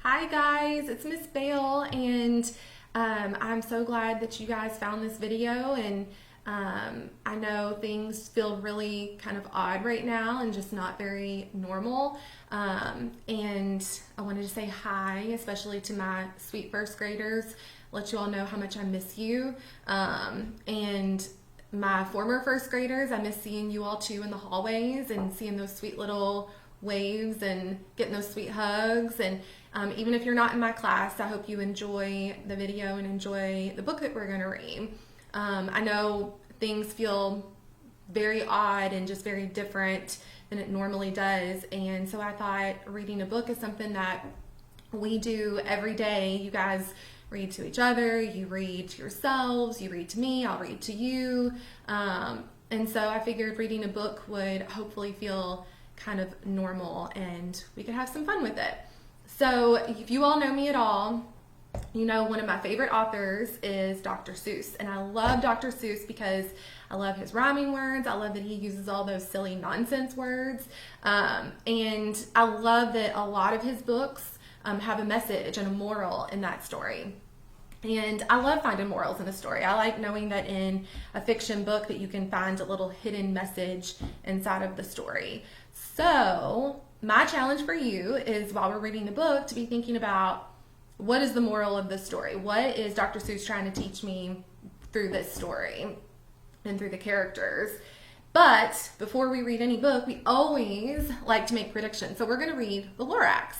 Hi guys, it's Ms Bale, and I'm so glad that you guys found this video. And I know things feel really kind of odd right now and just not very normal. And I wanted to say hi, especially to my sweet first graders, let you all know how much I miss you. And my former first graders, I miss seeing you all too in the hallways and seeing those sweet little waves and getting those sweet hugs. And even if you're not in my class, I hope you enjoy the video and enjoy the book that we're going to read. I know things feel very odd and just very different than it normally does, and so I thought reading a book is something that we do every day. You guys read to each other, you read to yourselves, you read to me, I'll read to you, and so I figured reading a book would hopefully feel kind of normal and we could have some fun with it. So if you all know me at all, you know one of my favorite authors is Dr. Seuss, and I love Dr. Seuss because I love his rhyming words. I love that he uses all those silly nonsense words, and I love that a lot of his books have a message and a moral in that story. And I love finding morals in a story. I like knowing that in a fiction book that you can find a little hidden message inside of the story. So my challenge for you is, while we're reading the book, to be thinking about, what is the moral of the story? What is Dr. Seuss trying to teach me through this story and through the characters? But before we read any book, we always like to make predictions. So we're going to read the Lorax.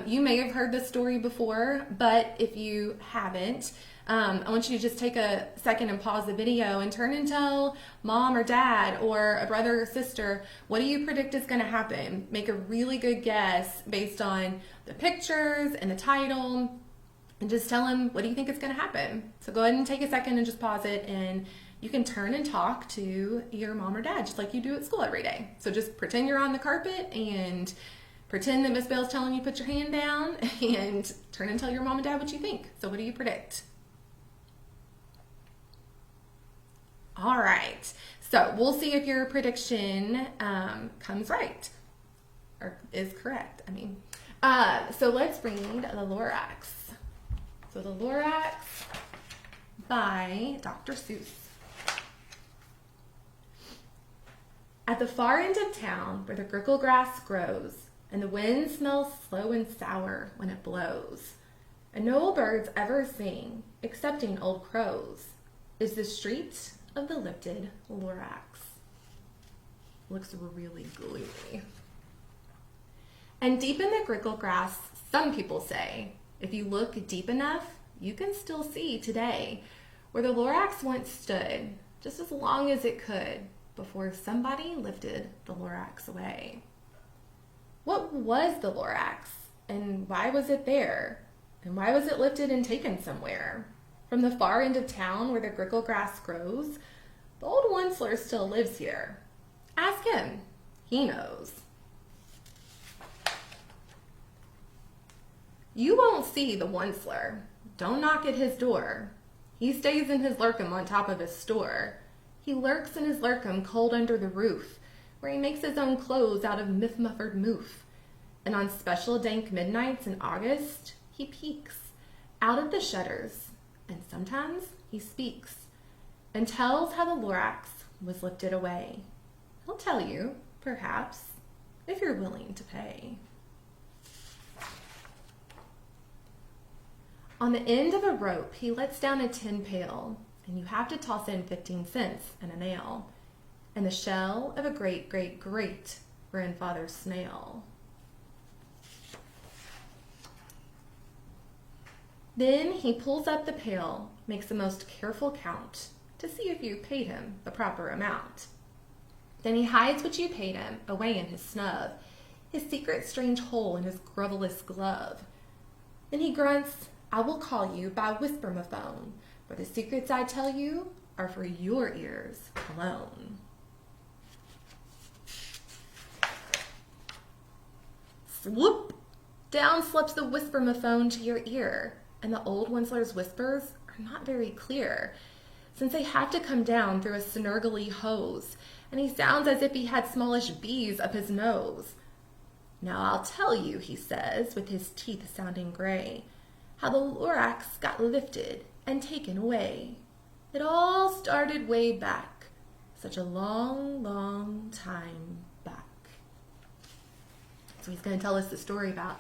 You may have heard this story before, but if you haven't, I want you to just take a second and pause the video and turn and tell mom or dad or a brother or sister, what do you predict is going to happen? Make a really good guess based on the pictures and the title, and just tell them, what do you think is going to happen? So go ahead and take a second and just pause it, and you can turn and talk to your mom or dad just like you do at school every day. So just pretend you're on the carpet and pretend that Ms Bale's telling you put your hand down, and turn and tell your mom and dad what you think. So what do you predict? All right, so we'll see if your prediction comes right, or is correct, So let's read the Lorax. So the Lorax by Dr. Seuss. At the far end of town, where the grickle grass grows, and the wind smells slow and sour when it blows, and no birds ever sing, excepting old crows, is the street of the lifted Lorax. Looks really gloomy. And deep in the grickle grass, some people say, if you look deep enough, you can still see today where the Lorax once stood, just as long as it could, before somebody lifted the Lorax away. What was the Lorax, and why was it there? And why was it lifted and taken somewhere? From the far end of town where the grickle grass grows, the old Onceler still lives here. Ask him. He knows. You won't see the Onceler. Don't knock at his door. He stays in his lurkum on top of his store. He lurks in his lurkum cold under the roof, where he makes his own clothes out of myth-muffered moof. And on special dank midnights in August, he peeks out at the shutters, and sometimes he speaks and tells how the Lorax was lifted away. He'll tell you, perhaps, if you're willing to pay. On the end of a rope, he lets down a tin pail, and you have to toss in 15 cents and a nail, and the shell of a great, great, great grandfather's snail. Then he pulls up the pail, makes the most careful count to see if you paid him the proper amount. Then he hides what you paid him away in his snub, his secret strange hole in his grovelous glove. Then he grunts, I will call you by whisper-ma-phone, for the secrets I tell you are for your ears alone. Swoop! Down slips the whisper-ma-phone to your ear, and the old Onceler's whispers are not very clear, since they have to come down through a snurgly hose, and he sounds as if he had smallish bees up his nose. Now I'll tell you, he says, with his teeth sounding gray, how the Lorax got lifted and taken away. It all started way back, such a long, long time back. So he's going to tell us the story about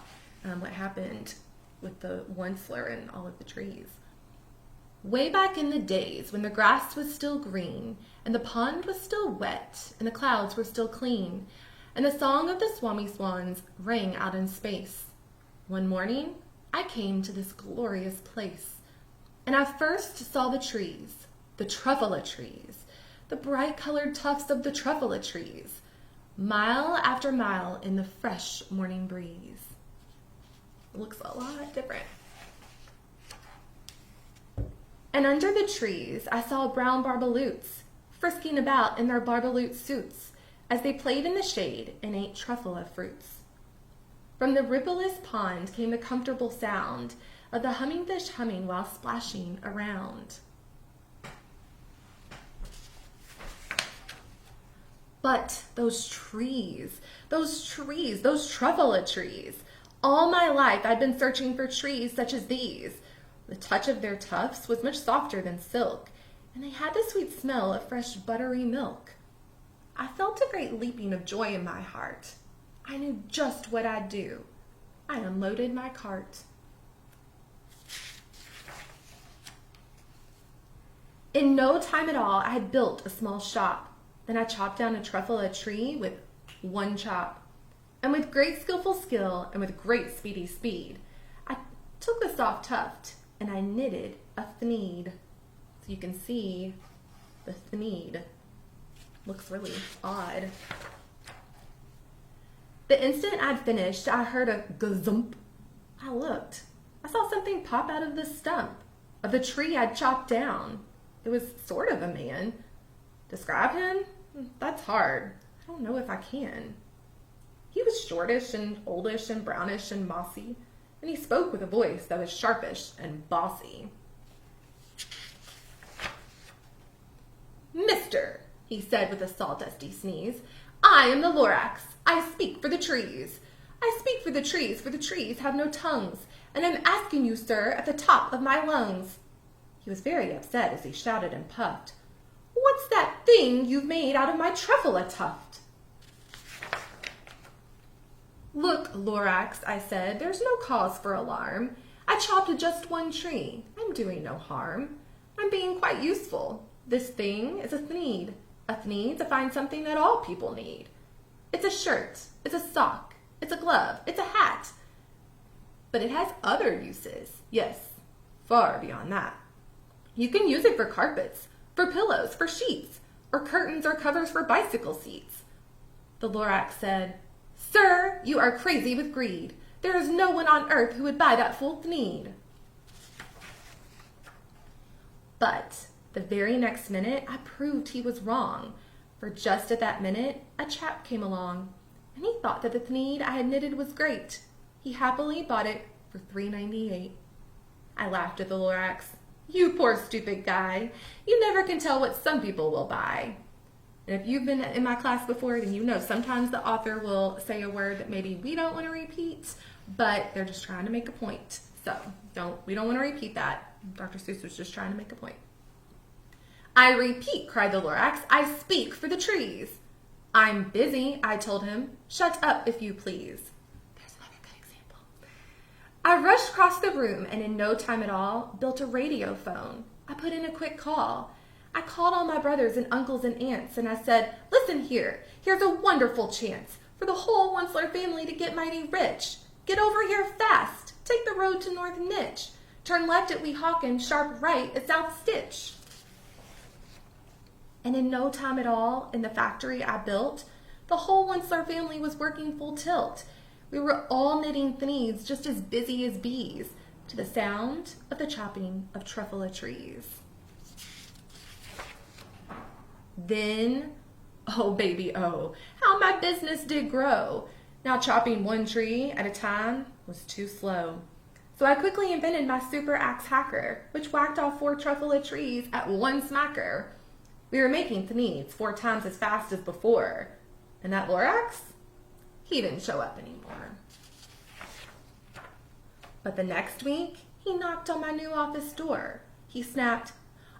what happened with the Onceler and all of the trees. Way back in the days when the grass was still green, and the pond was still wet, and the clouds were still clean, and the song of the Swami Swans rang out in space. One morning, I came to this glorious place, and I first saw the trees, the truffula trees, the bright-colored tufts of the truffula trees, mile after mile in the fresh morning breeze. It looks a lot different. And under the trees, I saw brown barbaloots frisking about in their barbaloot suits as they played in the shade and ate truffula fruits. From the rippleless pond came the comfortable sound of the hummingfish humming while splashing around. But those trees, those truffula trees. All my life I'd been searching for trees such as these. The touch of their tufts was much softer than silk, and they had the sweet smell of fresh buttery milk. I felt a great leaping of joy in my heart. I knew just what I'd do. I unloaded my cart. In no time at all, I had built a small shop. Then I chopped down a truffula tree with one chop. And with great skillful skill and with great speedy speed, I took the soft tuft and I knitted a thneed. So you can see the thneed. Looks really odd. The instant I'd finished, I heard a gazump. I looked. I saw something pop out of the stump of the tree I'd chopped down. It was sort of a man. Describe him? That's hard. I don't know if I can. He was shortish and oldish and brownish and mossy, and he spoke with a voice that was sharpish and bossy. Mister, he said with a sawdusty sneeze, I am the Lorax. I speak for the trees. I speak for the trees have no tongues, and I'm asking you, sir, at the top of my lungs. He was very upset as he shouted and puffed. What's that thing you've made out of my truffula tuft? Look, Lorax, I said, there's no cause for alarm. I chopped just one tree. I'm doing no harm. I'm being quite useful. This thing is a thneed. A thneed's to find something that all people need. It's a shirt, it's a sock, it's a glove, it's a hat. But it has other uses. Yes, far beyond that. You can use it for carpets, for pillows, for sheets, or curtains or covers for bicycle seats. The Lorax said, Sir, you are crazy with greed. There is no one on earth who would buy that full thneed. But the very next minute, I proved he was wrong. For just at that minute, a chap came along, and he thought that the thneed I had knitted was great. He happily bought it for $3.98. I laughed at the Lorax. You poor stupid guy. You never can tell what some people will buy. And if you've been in my class before, then you know sometimes the author will say a word that maybe we don't want to repeat, but they're just trying to make a point. So we don't want to repeat that. Dr. Seuss was just trying to make a point. I repeat, cried the Lorax, I speak for the trees. I'm busy, I told him. Shut up, if you please. There's another good example. I rushed across the room and in no time at all built a radio phone. I put in a quick call. I called all my brothers and uncles and aunts and I said, listen here, here's a wonderful chance for the whole Onceler family to get mighty rich. Get over here fast. Take the road to North Nitch. Turn left at Weehawken, sharp right at South Stitch. And in no time at all, in the factory I built, the whole Onceler family was working full tilt. We were all knitting thneeds just as busy as bees, to the sound of the chopping of truffula trees. Then, oh baby, oh, how my business did grow. Now chopping one tree at a time was too slow. So I quickly invented my super axe hacker, which whacked off 4 truffula trees at one smacker. We were making thneeds 4 times as fast as before. And that Lorax? he didn't show up anymore. But the next week, he knocked on my new office door. He snapped,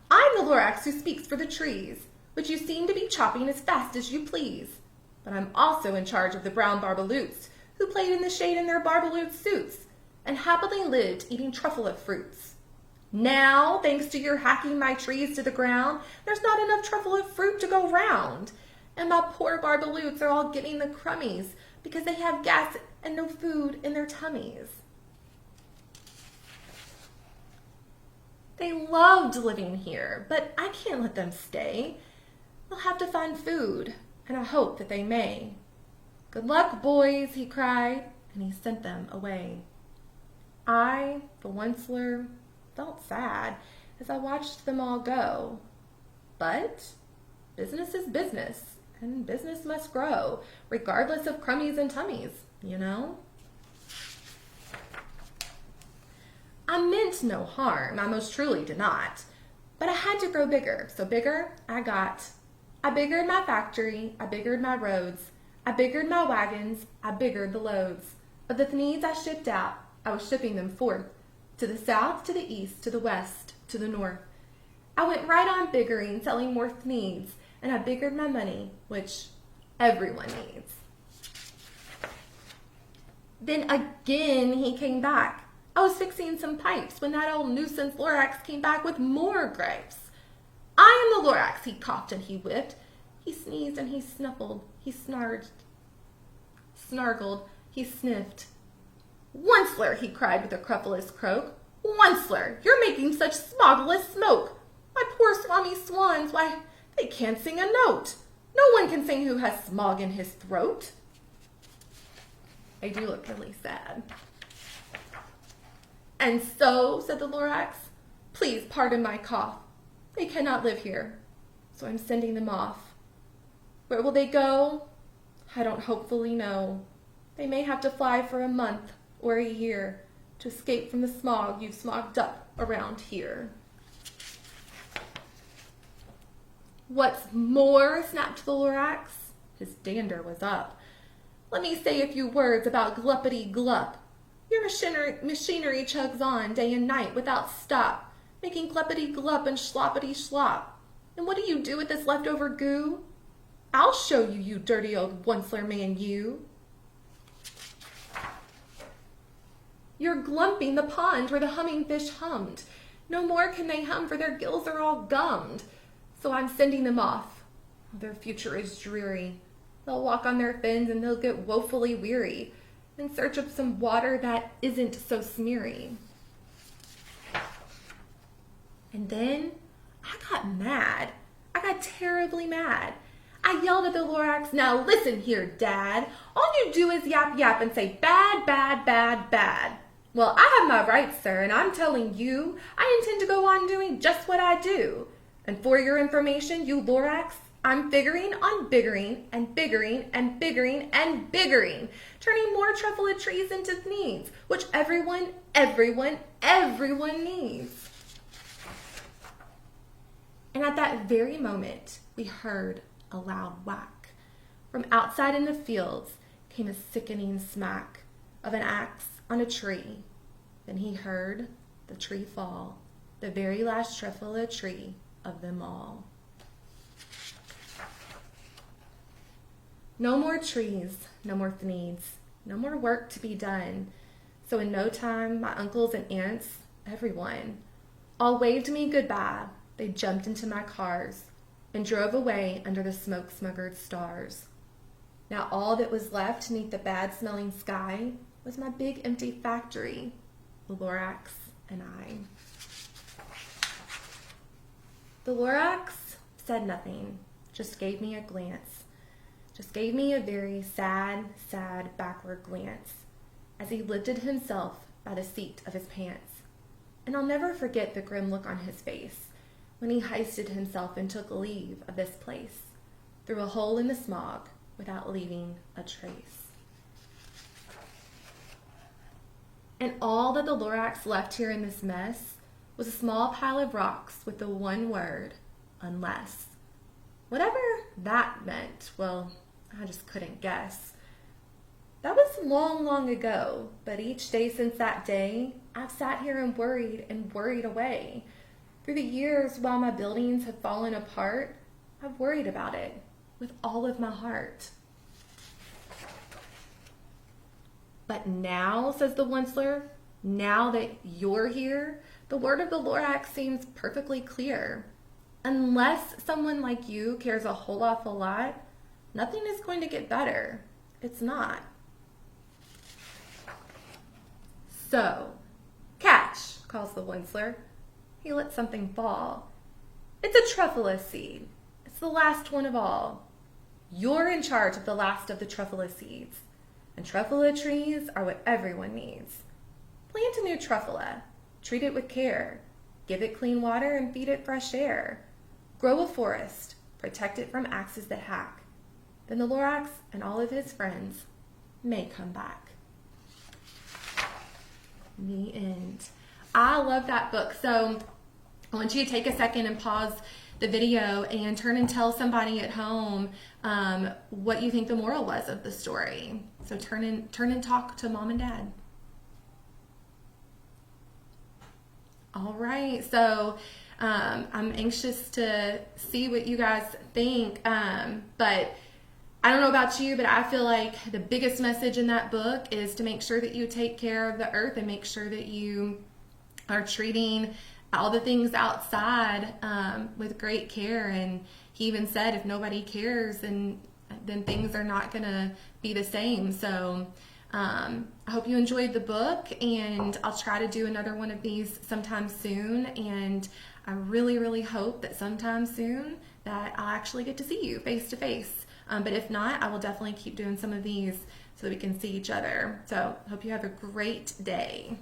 "I'm the Lorax who speaks for the trees, which you seem to be chopping as fast as you please. But I'm also in charge of the brown barbaloots, who played in the shade in their barbaloot suits, and happily lived eating truffle fruits. Now, thanks to your hacking my trees to the ground, there's not enough truffle fruit to go round. And my poor barbaloots are all getting the crummies because they have gas and no food in their tummies." They loved living here, but I can't let them stay. They'll have to find food, and I hope that they may. "Good luck, boys," he cried, and he sent them away. I, the Onceler, felt sad as I watched them all go. But business is business, and business must grow, regardless of crummies and tummies, you know? I meant no harm, I most truly did not. But I had to grow bigger, so bigger I got. I biggered my factory, I biggered my roads, I biggered my wagons, I biggered the loads. Of the needs I shipped out, I was shipping them forth, to the south, to the east, to the west, to the north. I went right on biggering, selling more needs, and I biggered my money, which everyone needs. Then again he came back. I was fixing some pipes when that old nuisance Lorax came back with more gripes. "I am the Lorax," he coughed and he whipped. He sneezed and he snuffled. He snargled. He sniffed. "Onceler," he cried with a cruffless croak. "Onceler, you're making such smogless smoke. My poor swami swans, why, they can't sing a note. No one can sing who has smog in his throat." I do look really sad. "And so," said the Lorax, "please pardon my cough. They cannot live here, so I'm sending them off. Where will they go? I don't hopefully know. They may have to fly for a month or a year to escape from the smog you've smogged up around here." "What's more," snapped the Lorax, his dander was up, "let me say a few words about gluppity glup. Your machinery chugs on day and night without stop, making gluppity glup and sloppity slop. And what do you do with this leftover goo? I'll show you, you dirty old Onceler man, you. You're glumping the pond where the humming fish hummed. No more can they hum, for their gills are all gummed. So I'm sending them off. Their future is dreary. They'll walk on their fins and they'll get woefully weary, in search of some water that isn't so smeary." And then I got mad. I got terribly mad. I yelled at the Lorax, "Now listen here, Dad. All you do is yap yap and say bad, bad, bad, bad. Well, I have my rights, sir, and I'm telling you, I intend to go on doing just what I do. And for your information, you Lorax, I'm figuring on biggering and biggering and biggering and biggering, turning more truffle trees into needs, which everyone needs." And at that very moment, we heard a loud whack. From outside in the fields came a sickening smack of an axe on a tree. Then he heard the tree fall, the very last truffle tree of them all. No more trees, no more needs, no more work to be done. So in no time, my uncles and aunts, everyone, all waved me goodbye. They jumped into my cars and drove away under the smoke-smuggered stars. Now all that was left beneath the bad-smelling sky was my big empty factory, the Lorax and I. The Lorax said nothing, just gave me a glance, just gave me a very sad, sad backward glance as he lifted himself by the seat of his pants. And I'll never forget the grim look on his face when he hoisted himself and took leave of this place through a hole in the smog without leaving a trace. And all that the Lorax left here in this mess was a small pile of rocks with the one word, unless. Whatever that meant, well, I just couldn't guess. That was long, long ago, but each day since that day, I've sat here and worried away. Through the years, while my buildings have fallen apart, I've worried about it with all of my heart. But now, says the Onceler, now that you're here, the word of the Lorax seems perfectly clear. Unless someone like you cares a whole awful lot, nothing is going to get better. It's not. So, catch, calls the Onceler. He lets something fall. It's a truffula seed. It's the last one of all. You're in charge of the last of the truffula seeds. And truffula trees are what everyone needs. Plant a new truffula. Treat it with care. Give it clean water and feed it fresh air. Grow a forest. Protect it from axes that hack. Then the Lorax and all of his friends may come back. The end. I love that book. So I want you to take a second and pause the video and turn and tell somebody at home what you think the moral was of the story. So turn and talk to mom and dad. All right. So I'm anxious to see what you guys think. But I don't know about you, but I feel like the biggest message in that book is to make sure that you take care of the earth and make sure that you are treating all the things outside with great care. And he even said if nobody cares, then things are not going to be the same. So I hope you enjoyed the book, and I'll try to do another one of these sometime soon. And I really, really hope that sometime soon that I'll actually get to see you face to face. But if not, I will definitely keep doing some of these so that we can see each other. So hope you have a great day.